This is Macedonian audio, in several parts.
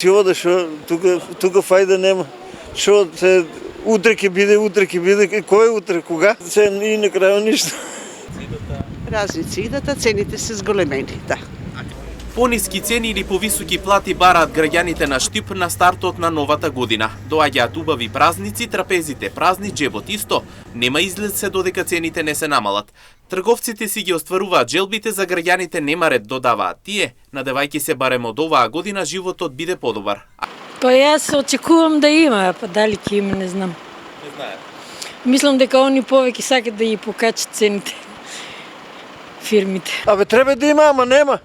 Си одеш, тука фајда нема. Шо се утре ќе биде, кој утре, кога? Се и на крајот ништо. Разници идат, цените се зголемени, да. Пониски цени или повисоки плати бараат граѓаните на Штип на стартот на новата година. Доаѓаат убави празници, трапезите празни, џебот исто. Нема изглед се додека цените не се намалат. Трговците си ги остваруваат желбите, за граѓаните нема ред, додаваат тие, надевајќи се барем од оваа година животот биде подобар. Па јас очекувам да има, па дали ќе има, не знам. Не знаат. Мислам дека они повеќе сакат да ги покачат цените. Фирмите. Абе треба да има, ама нема.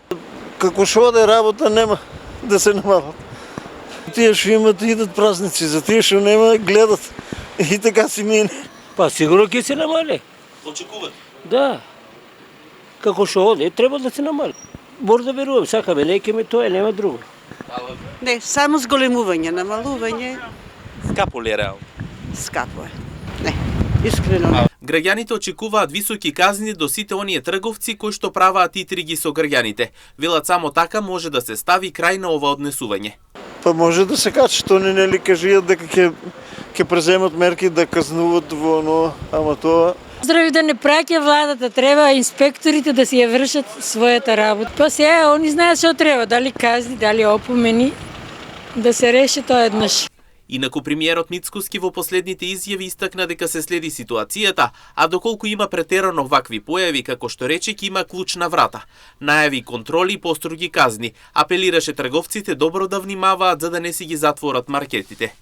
Како што оде работа нема да се намалат. Тие што имат идат празници, за тие што нема гледат и така си мине. Па сигурно ќе се намали. Очекуват. Да. Како што оде, треба да се намали. Може да верувам, сакаме, неќеме тоа, нема друго. Не, само зголемување, намалување, Скапо ли е реално? скапо е. Не, искрено не. Граѓаните очекуваат високи казни до сите оние трговци кои што праваат итриги со граѓаните. Велат само така може да се стави крај на ова однесување. Па може да се качи, што не нели кажиат дека ќе преземат мерки да казнуват во оно, ама тоа. Здрави да не праќа владата, треба инспекторите да си ја вршат својата работа. Па сега они знаат што треба, дали казни, дали опомени, да се реши тоа еднаш. Инаку премиерот Мицкоски во последните изјави истакна дека се следи ситуацијата, а доколку има претерано вакви појави, како што рече, ќе има клуч на врата. Најави контроли и построги казни, апелираше трговците добро да внимаваат за да не си ги затворат маркетите.